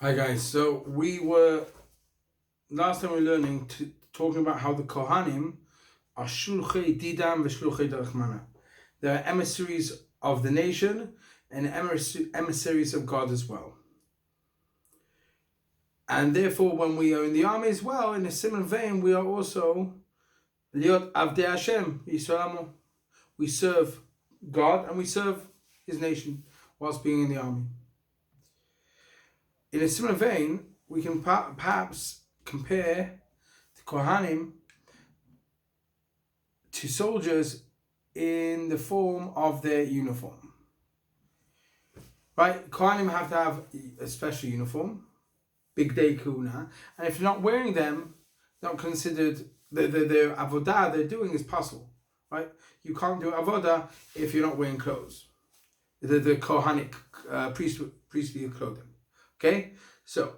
Hi guys. So we were last time we were talking about how the Kohanim are shluchei didam v'shluchei derachmana. They are emissaries of the nation and emissaries of God as well. And therefore, when we are in the army as well, in a similar vein, we are also liot avdei Hashem Yisrael. We serve God and we serve His nation whilst being in the army. In a similar vein, we can perhaps compare the Kohanim to soldiers in the form of their uniform. Right? Kohanim have to have a special uniform, big day kuna, and if you're not wearing them, not considered their avodah they're doing is possible. Right? You can't do avodah if you're not wearing clothes. The Kohanic priestly clothing. Okay? So,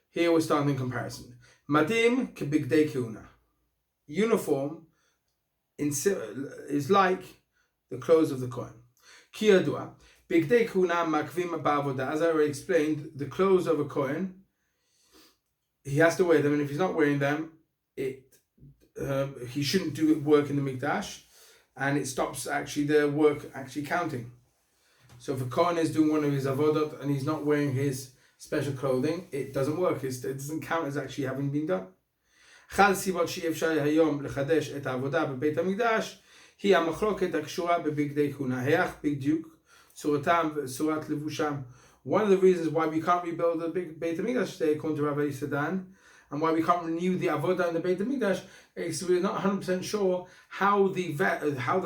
here we're starting in comparison. Madim ke big day kuna. Uniform is like the clothes of the Kohen. Ki yadua, big day kuna makvim ba'avodah. As I already explained, the clothes of a Kohen, he has to wear them, and if he's not wearing them, he shouldn't do work in the mikdash, and it stops actually the work actually counting. So if a Kohen is doing one of his avodot and he's not wearing his special clothing, it doesn't work. It doesn't count as actually having been done. אחד הסיבות שאי אפשר היום לחדש את העבודה בבית המקדש היא המחלוקת הקשורה בבגדי כהונה. היח בדיוק צורתם וצורת לבושם. One of the reasons why we can't rebuild the big Beit HaMikdash today, according to Rabbi Sadan, and why we can't renew the avodah in the Beit HaMikdash, is we're not 100% sure how the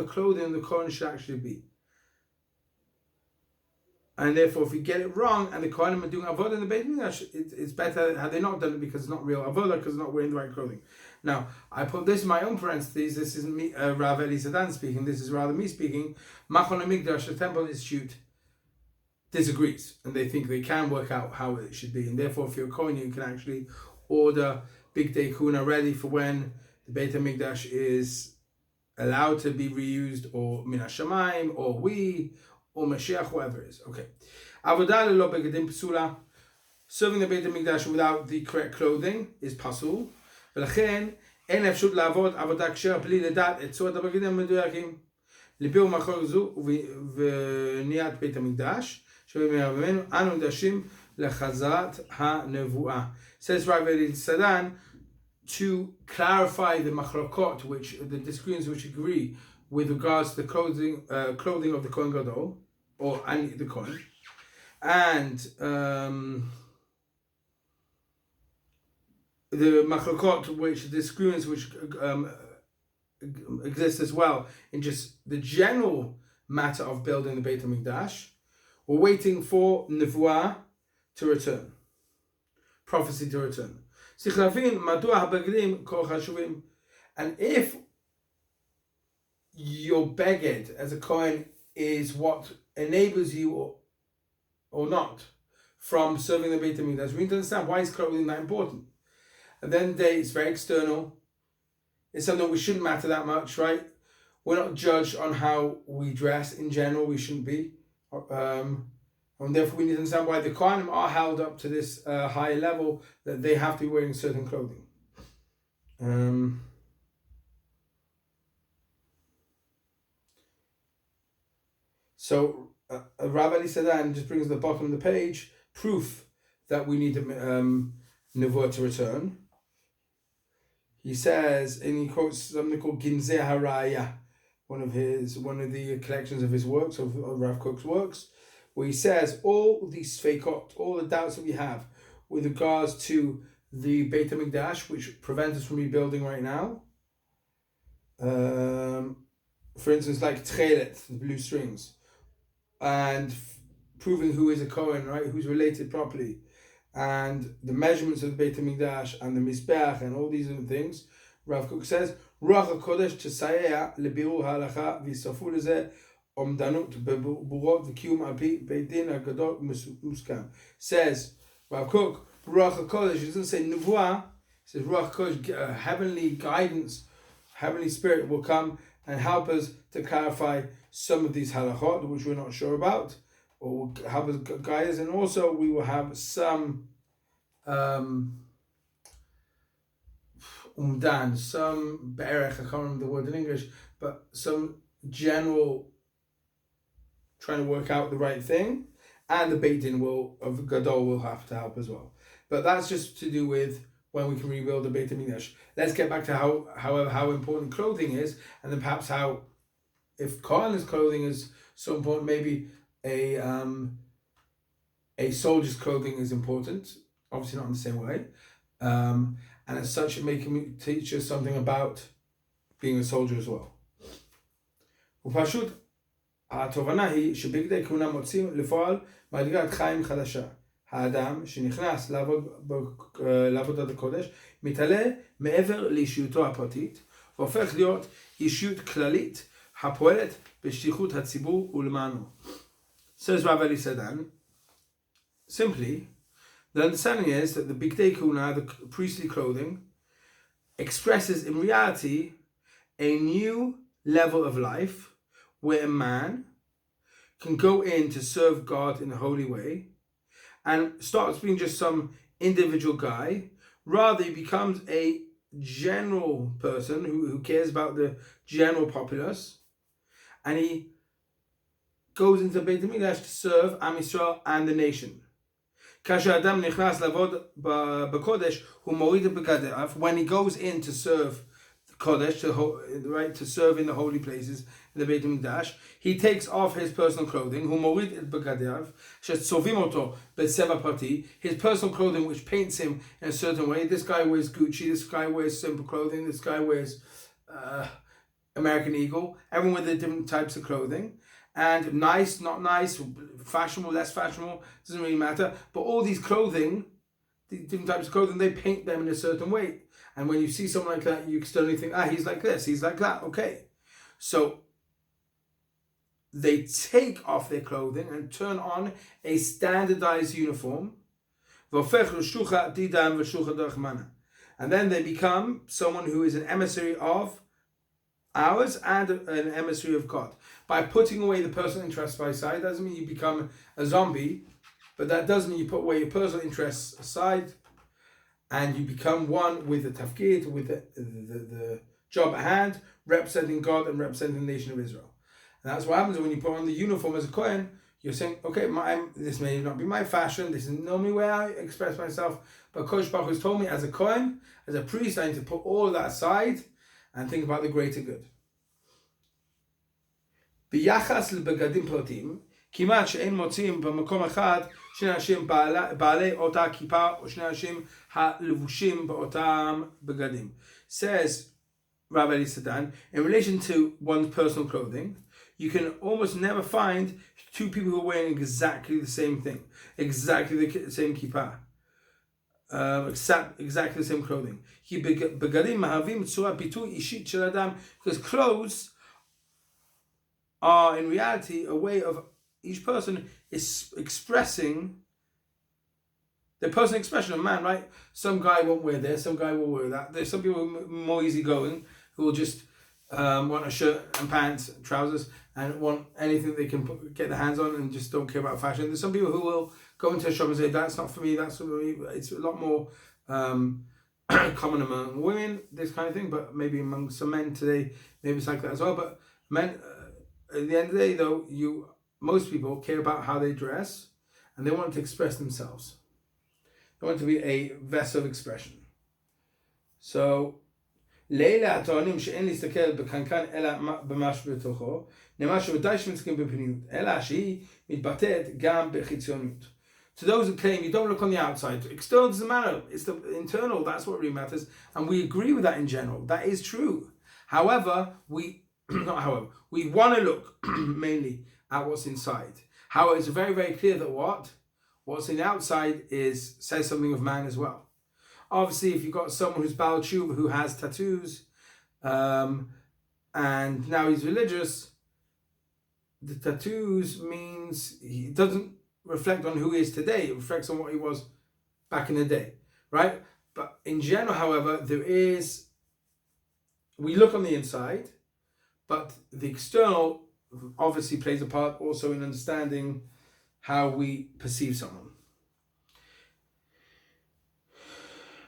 clothing of the Kohen should actually be. And therefore, if we get it wrong, and the Kohanim are doing avodah in the Beit Mikdash, it's better had they not done it because it's not real avodah, because they're not wearing the right clothing. Now, I put this in my own parentheses. This isn't me, Rav Eli Sadan speaking. This is rather me speaking. Machon HaMikdash, the Temple Institute, disagrees, and they think they can work out how it should be. And therefore, if you're a Kohen, you can actually order Big Day Kuna ready for when the Beit HaMikdash is allowed to be reused, or Min HaShamayim, or or Mashiach, whatever it is. Okay. Avodah lelo begedim psula. Serving the Beit HaMikdash without the correct clothing is pasul. ולכן אין אפשרות לעבוד עבודה כשרה בלי לדעת את צורת הבגדים המדויקים. לביאור מאחורי זו ובניית בית המקדש שבמרבנו אנו נדרשים לחזרת הנבואה. Says Rav Eli Sadan, to clarify the machlokot, the disagreements which agree with regards to the clothing of the Kohen Gadol, or the Kohen, and the machlokot, the disagreements which exist as well in just the general matter of building the Beit HaMikdash. We're waiting for nevuah to return, prophecy to return. And if your beged as a Kohen is what enables you or not from serving the Beit HaMikdash, we need to understand why is clothing that important. At the end of the day, it's very external. It's something we shouldn't matter that much, right? We're not judged on how we dress in general. We shouldn't be. And therefore, we need to understand why the Kohanim are held up to this high level that they have to be wearing certain clothing. So Rav Eli Sadan just brings the bottom of the page proof that we need nevuah to return. He says, and he quotes something called Ginzeh Haraya, one of the collections of his works, of Rav Kook's works, where he says all these sfeikot, all the doubts that we have with regards to the Beit HaMikdash, which prevent us from rebuilding right now. For instance, like tchelet, the blue strings, and proving who is a Kohen, right, who's related properly, and the measurements of the Beit HaMikdash and the Mizbeach and all these other things. Rav Kook says, Ruach HaKodesh tesayea lebiur halacha v'yisafu lezeh omdanut beburot v'kiyum al-pi Beit Din HaGadol muskam. Says Rav Kook, Ruach HaKodesh, he doesn't say nevuah, he says Ruach HaKodesh, heavenly guidance, heavenly spirit will come and help us to clarify some of these halachot, which we're not sure about, or help us guide us, and also we will have some some berech, I can't remember the word in English, but some general trying to work out the right thing, and the Beit Din of Gadol will have to help as well. But that's just to do with when we can rebuild the Beit HaMikdash. Let's get back to how important clothing is, and then perhaps how, if Kohen's clothing is so important, maybe a soldier's clothing is important. Obviously not in the same way. And as such, it may teach us something about being a soldier as well. ופשוט התובנה היא שבגדי כהונה מוצאים לפועל מדרגת חיים חדשה. האדם שנכנס לעבודת הקודש מתעלה מעבר לאישיותו הפרטית והופך להיות אישיות כללית הפועלת בשליחות הציבור ולמענו. Says Rav Eli Sedan, simply, the understanding is that the Bigdei Kuna, the priestly clothing, expresses in reality a new level of life where a man can go in to serve God in a holy way and starts being just some individual guy. Rather, he becomes a general person who cares about the general populace, and he goes into Beit HaMikdash to serve Am Yisrael and the nation. When he goes in to serve Kodesh, to serve in the holy places in the Beit HaMikdash, he takes off his personal clothing, his personal clothing which paints him in a certain way. This guy wears Gucci, this guy wears simple clothing, this guy wears American Eagle, everyone with the different types of clothing. And nice, not nice, fashionable, less fashionable, doesn't really matter. But all these clothing, the different types of clothing, they paint them in a certain way. And when you see someone like that, you externally think, he's like this, he's like that, okay. So they take off their clothing and turn on a standardized uniform. And then they become someone who is an emissary of ours and an emissary of God. By putting away the personal interests by side, doesn't mean you become a zombie, but that does mean you put away your personal interests aside and you become one with the tafkid, with the job at hand, representing God and representing the nation of Israel. And that's what happens when you put on the uniform as a Kohen. You're saying, okay, this may not be my fashion, this is normally where I express myself, but Kodesh Baruch Hu has told me as a Kohen, as a priest, I need to put all of that aside and think about the greater good. ביחס לבגדים פרטיים, כמעט שאין מוצאים במקום אחד שני אנשים בעלי אותה כיפה או שני אנשים הלבושים באותם בגדים. Says Rav Eli Sedan, in relation to one's personal clothing, you can almost never find two people who are wearing exactly the same thing, exactly the same kippa, exactly the same clothing. כי בגדים מהווים צורה ביטוי אישית של אדם, because clothes are in reality a way of each person is expressing the personal expression of man, right? Some guy won't wear this, some guy will wear that. There's some people who are more easygoing who will just want a shirt and pants, trousers, and want anything they can get their hands on and just don't care about fashion. There's some people who will go into a shop and say, that's not for me, that's for me. It's a lot more common among women, this kind of thing, but maybe among some men today, maybe it's like that as well. But men, at the end of the day, though, most people care about how they dress, and they want to express themselves. They want to be a vessel of expression. So, לאלה הטוענים שאין להסתכל בקנקן אלא במשהו בתוכו, נאמר שוודאי שמסתכלים בפנימיות, אלא שהיא מתבטאת גם בחיצוניות. To those who claim you don't look on the outside, external doesn't matter, it's the internal, that's what really matters, and we agree with that in general, that is true. However, we want to look mainly at what's inside. However, it's very, very clear that what's in the outside says something of man as well. Obviously, if you've got someone who's Baal Tshuva, who has tattoos, and now he's religious, the tattoos means he doesn't reflect on who he is today, it reflects on what he was back in the day, right? But in general, however, we look on the inside, but the external obviously plays a part also in understanding how we perceive someone.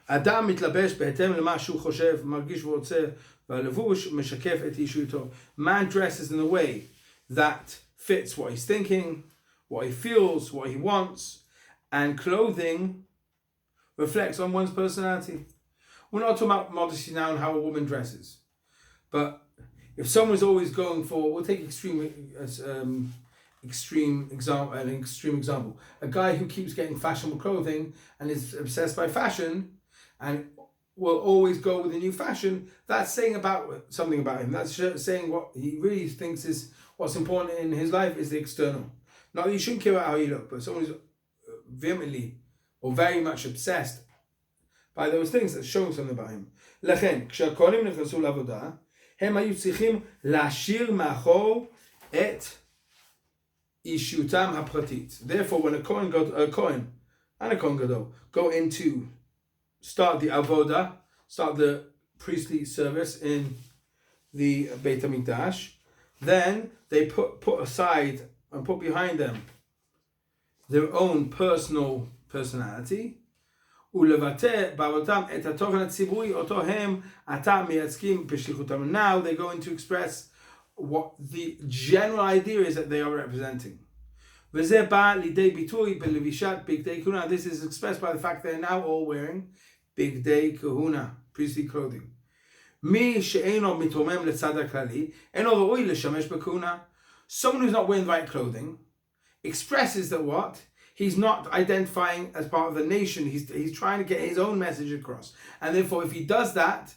אדם מתלבש בהתאם למה שהוא חושב, מרגיש ורוצה, והלבוש משקף את אישיותו. Man dresses in a way that fits what he's thinking, what he feels, what he wants, and clothing reflects on one's personality. We're not talking about modesty now and how a woman dresses, but if someone's always going for, we'll take an extreme example. A guy who keeps getting fashionable clothing and is obsessed by fashion and will always go with the new fashion, that's saying something about him. That's saying what he really thinks is what's important in his life is the external. Not that you shouldn't care about how you look, but someone who's vehemently or very much obsessed by those things, that's showing something about him. לכן, כשהכהנים נכנסו לעבודה, הם היו צריכים להשאיר מאחור את אישיותם הפרטית. Therefore, when a Kohen and a Kohen Gadol go into start the avoda, start the priestly service in the Beit HaMikdash, then they put aside and put behind them their own personal personality, ולבטא בעבודתם את התוכן הציבורי אותו הם עתה מייצגים בשליחותם. Now they're going to express what the general idea is that they are representing. וזה בא לידי ביטוי בלבישת בגדי כהונה. This is expressed by the fact they're now all wearing בגדי כהונה, priestly clothing. מי שאינו מתרומם לצד הכללי, אינו ראוי לשמש בכהונה. Someone who's not wearing the right clothing expresses that what? He's not identifying as part of the nation. He's trying to get his own message across. And therefore, if he does that,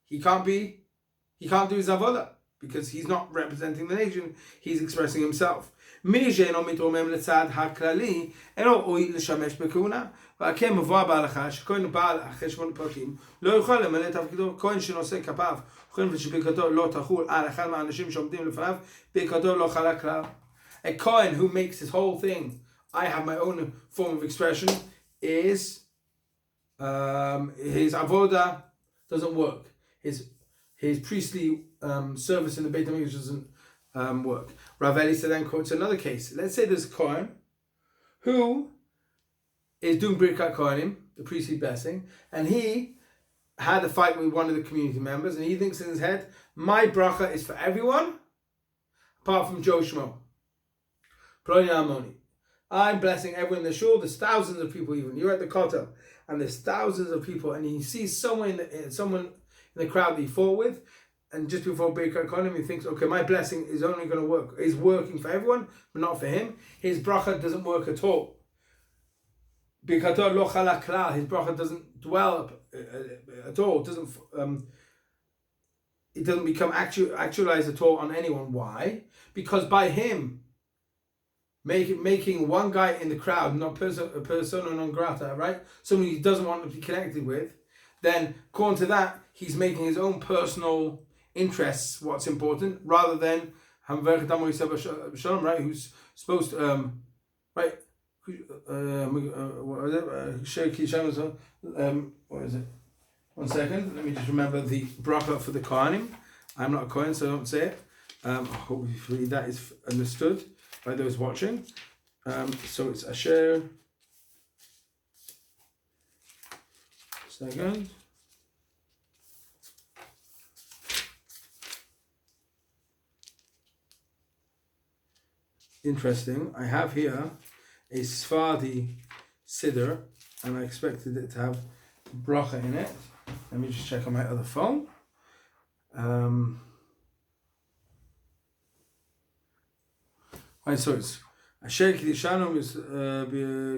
he can't do his avodah because he's not representing the nation. He's expressing himself. מי שאינו מתרומם לצד הכללי, אינו ראוי לשמש בכהונה. וכן מבואר בהלכה שכהן בעל חשבון פרטים לא יוכל למלא את תפקידו. כהן שנושא כפיו, כהן שברכתו לא תחול על אחד מהאנשים שעומדים לפניו, ברכתו לא חלה כלל. A Kohen who makes his whole thing, I have my own form of expression, is his avoda doesn't work. His priestly service in the Beit HaMikdash doesn't work. Rav Eli then quotes another case. Let's say there's a Kohen who is doing Birkat Kohanim, the priestly blessing, and he had a fight with one of the community members, and he thinks in his head, my bracha is for everyone, apart from Joe Shmo. Ploni Amoni. I'm blessing everyone in the shul. There's thousands of people even. You're at the kotel, and there's thousands of people, and he sees someone in the crowd that he fought with, and just before Birkat Kohanim, he thinks, okay, my blessing is only going to work, is working for everyone, but not for him. His bracha doesn't work at all. Birkato lo chala klal. His bracha doesn't dwell at all. It doesn't become actualized at all on anyone. Why? Because by him making one guy in the crowd not persona non grata, right? Someone he doesn't want to be connected with, then according to that, he's making his own personal interests what's important, rather than right? Who's supposed to right? What is it? 1 second. Let me just remember the bracha for the Kohanim. I'm not a Kohen, so I don't say it. Hopefully that is understood by those watching. So it's Asher. Second. Interesting. I have here a Sephardi Siddur, and I expected it to have bracha in it. Let me just check on my other phone. Right, so it's Asher Kiddushanu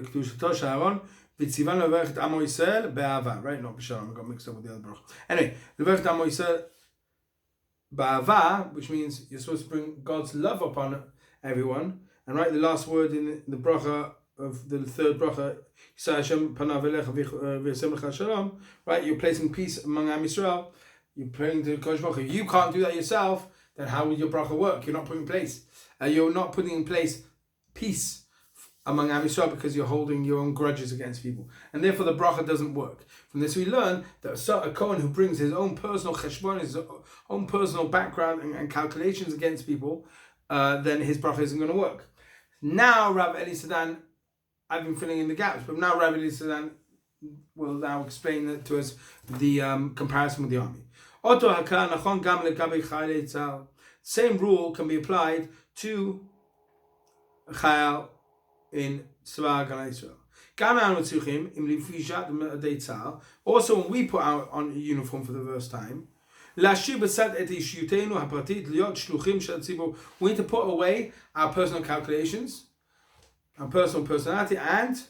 Kedushato Sharon V'tzivan Levarech et Amo Yisrael Be'ava. Right, not B'Shalom. I got mixed up with the other bracha. Anyway, Levarech et Amo Yisrael Be'ava, which means you're supposed to bring God's love upon everyone. And right, the last word in the bracha of the third bracha, right, you're placing peace among Am Yisrael. You're praying to Kodesh Baruch Hu. You can't do that yourself. Then how will your bracha work? You're not putting in place peace among Am Yisrael because you're holding your own grudges against people, and therefore the bracha doesn't work. From this we learn that a Kohen who brings his own personal cheshbon, his own personal background and calculations against people, then his bracha isn't going to work. Now Rav Eli Sedan, I've been filling in the gaps, but now Rav Eli Sedan will now explain to us the comparison with the army. Same rule can be applied to Chayal in Tzva Haganah Yisrael. Also, when we put out on a uniform for the first time, we need to put away our personal calculations, our personal personality, and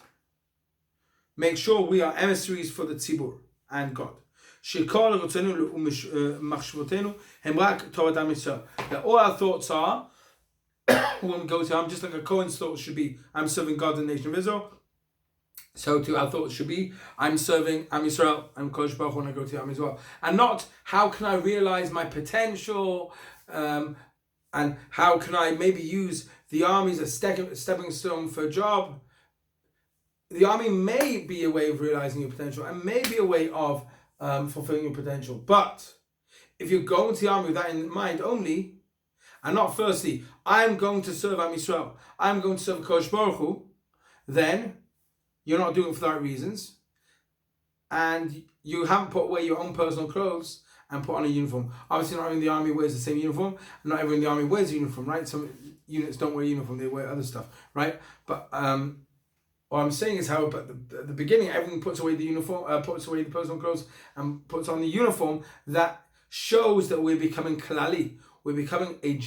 make sure we are emissaries for the tzibur and God. That all our thoughts are, when we go to Am, just like a Kohen's thoughts should be, I'm serving God and the nation of Israel, so too our thoughts should be, I'm serving Am Yisrael, I'm Kodesh Baruch Hu when I go to Am Yisrael. And not, how can I realize my potential, and how can I maybe use the army as a stepping stone for a job. The army may be a way of realizing your potential and may be a way of fulfilling your potential. But if you're going to the army with that in mind only, and not firstly, I'm going to serve Am Yisrael, I'm going to serve Kodesh Baruch Hu, then you're not doing it for the right reasons, and you haven't put away your own personal clothes and put on a uniform. Obviously, not everyone in the army wears the same uniform, and not everyone in the army wears a uniform, right? Some units don't wear a uniform, they wear other stuff, right? But what I'm saying is how, at the beginning, everyone puts away the uniform, puts away the personal clothes, and puts on the uniform. That shows that we're becoming klali. We're becoming a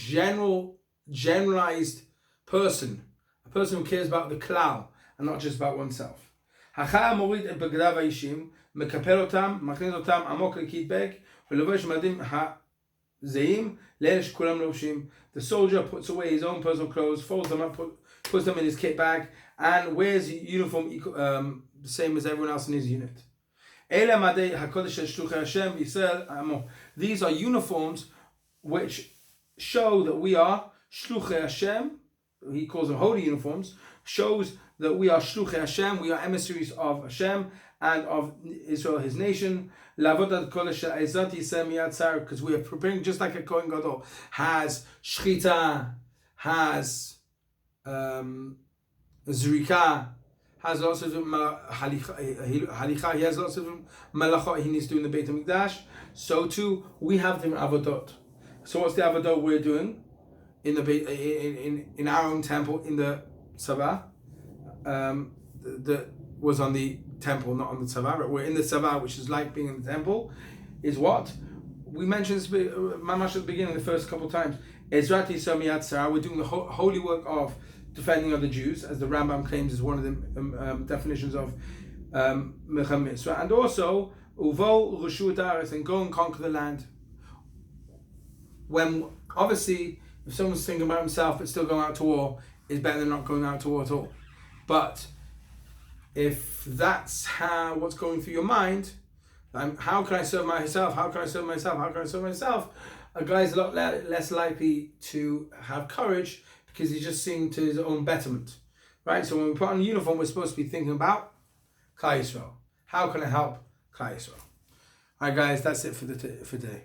generalized person, a person who cares about the klal and not just about oneself. The soldier puts away his own personal clothes, folds them up, puts them in his kit bag, and wears uniform the same as everyone else in his unit. These are uniforms which show that we are Shluchei Hashem. He calls them holy uniforms. Shows that we are Shluchei Hashem. We are emissaries of Hashem and of Israel, His nation. Because we are preparing, just like a Kohen Gadol has shchita, has zrika, has lots of halicha, he has lots of malachot he needs to do in the Beit HaMikdash. So too, we have them avodot. So what's the avodot we're doing in the in our own temple in the tzava? That was on the temple, not on the tzava. Right? We're in the tzava, which is like being in the temple. Is what we mentioned this mamash at the beginning, the first couple of times. Ezrat Yisrael Miyad Sarah. We're doing the holy work of defending other Jews, as the Rambam claims is one of the definitions of Milchem Mitzvah, and also Uvo Reshut Haaretz, and go and conquer the land. When obviously, if someone's thinking about himself but still going out to war, is better than not going out to war at all. But if that's what's going through your mind, how can I serve myself? How can I serve myself? How can I serve myself? A guy's a lot less likely to have courage, because he's just seeing to his own betterment, right? So when we put on a uniform, we're supposed to be thinking about Klal Yisrael. How can I help Klal Yisrael? All right, guys, that's it for today.